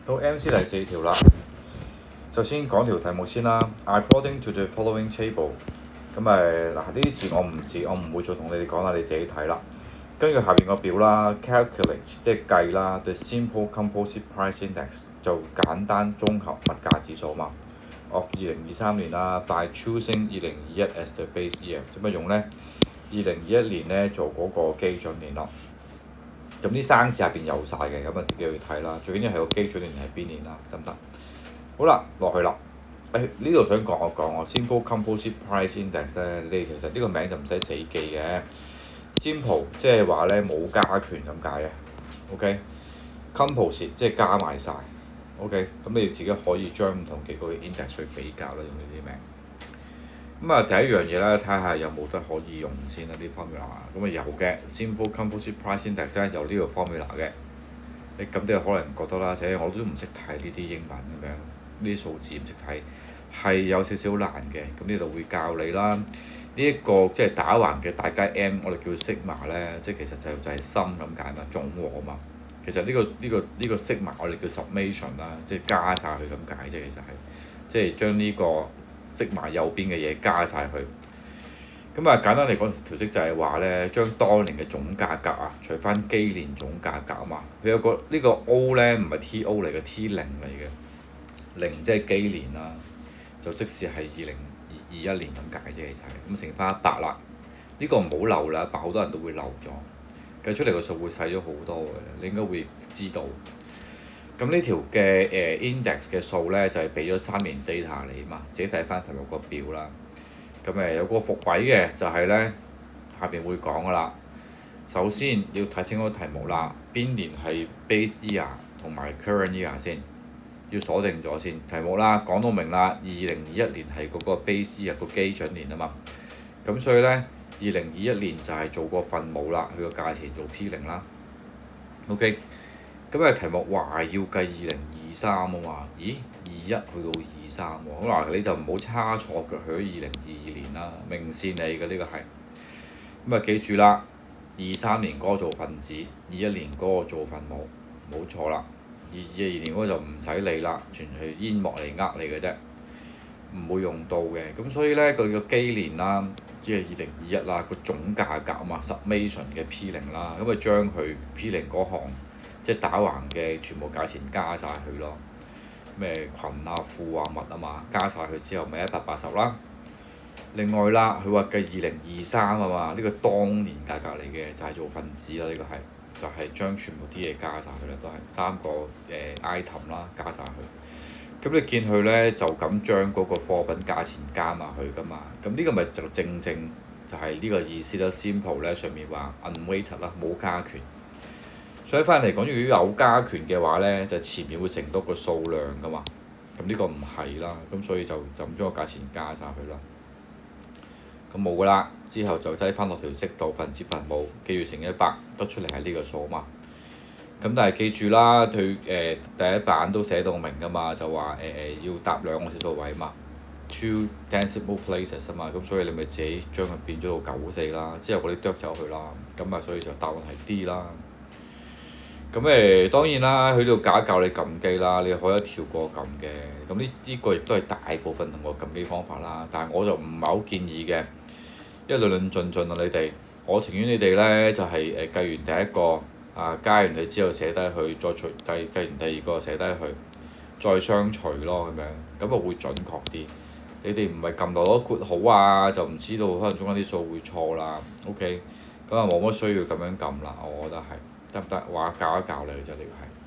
到 MC 第4條啦。首先講條題目先啦。According to the following table， 咁嗱呢啲字我唔會再同你哋講啦，你自己睇啦。根據下邊個表啦 ，calculate 即係計啦 ，the simple composite price index 就簡單綜合物價指數嘛。of 2023年啦 ，by choosing 2021 as the base year， 做乜用呢？2021年咧做嗰個基準年咯。咁啲生字下邊有晒嘅，咁啊自己去睇啦。最緊要係個基準年係邊年啦，得唔得？好啦，落去啦。呢度想講一講我 simple composite price index 咧，你其實呢個名就唔使死記嘅。simple 即係話咧冇加權咁解嘅。OK。composite 即係加埋晒。OK。咁你自己可以將唔同幾個 index 去比較啦，用呢啲名。咁啊，第一樣嘢咧，睇下有冇得可以用先啦，呢 formula。咁啊有嘅 simple composite price index 咧有呢個 formula 嘅。咁你可能覺得啦，且我都唔識睇呢啲英文咁樣，呢啲數字唔識睇，係有少少難嘅。咁呢度會教你啦。呢一個即係打橫嘅大街 M， 我哋叫 sigma 咧，即係其實就係心咁解嘛，總和嘛。其實呢個 sigma 我哋叫 summation 啦，即係加晒佢咁解啫。其實係即係將呢個 sigma 右邊嘅嘢加晒佢。咁啊簡單嚟講條式就係話咧，將當年嘅總價格啊，除翻基年總價格啊嘛。佢有個呢個 O 咧唔係 TO 嚟嘅 T0嚟嘅，0即係基年啦，就即使係2021年咁解啫。其實係咁乘翻100啦。呢個唔好漏啦，100好多人都會漏咗，計出嚟個數會細咗好多嘅，你應該會知道。咁呢條嘅index 嘅數咧就係俾咗3年 data 你嘛，自己睇翻題目個表啦。咁有個伏位嘅就係咧下邊會講噶啦。首先要睇清楚題目啦，邊年係 base year 同埋 current year 先，要鎖定咗先。題目啦講到明啦，2021年係嗰個 base year 個基準年啊嘛。咁所以咧2021年就係做個分母啦，佢個價錢做 P0啦。OK。咁題目話要計2023啊嘛，咦21去到23喎，咁嗱你就唔好差錯腳去咗2022年啦，明線你嘅呢個係。咁記住啦，23年嗰個做分子，21年嗰個做分母，冇錯啦。22年嗰個就唔使理啦，全係煙幕嚟呃你嘅啫，唔會用到嘅。咁所以咧佢個基年啦，即係2021啦，個總價格啊嘛 ，summation 嘅 P0 啦，咁將佢 P0嗰行。即係打橫嘅全部價錢加晒佢咯，咩裙啊褲啊襪啊嘛，加晒佢之後咪180啦。另外啦，佢話計2023啊嘛，呢個當年價格嚟嘅，就係做分子啦，呢個係就係將全部啲嘢加晒佢啦，都係3個item 啦，加晒佢。咁你見佢咧就咁將嗰個貨品價錢加埋去噶嘛，咁呢個咪就正就係呢個意思啦。simple 咧上面話 unweighted 啦，冇加權。所以翻嚟講，如果有加權嘅話咧，就前面會乘多個數量噶嘛。咁呢個唔係啦，咁所以就咁將個價錢加晒佢啦。咁冇噶啦，之後就擠翻落條式度，分子分母，記住乘100，得出嚟係呢個數嘛。咁但係記住啦，佢第一版都寫到明噶嘛，就話要搭2個小數位嘛 ，two decimal places 啊嘛，咁所以你咪自己將佢變咗到94啦，之後嗰啲剁走佢啦，咁啊所以就答案係 D 啦。咁當然啦，佢度教你撳機啦，你可以跳過撳嘅。咁呢個亦都係大部分同學撳機方法啦，但係我就唔係好建議嘅，因為論盡啊你哋，我情願你哋咧就係計完第一個加完佢之後寫低佢，再計完第二個寫低佢，再相除咯咁樣，咁啊會準確啲。你哋唔係撳落咗括號啊，就唔知道可能中間啲數會錯啦。OK，咁啊冇乜需要咁樣撳啦，我覺得係。得唔得？話教一教你啫，呢個係。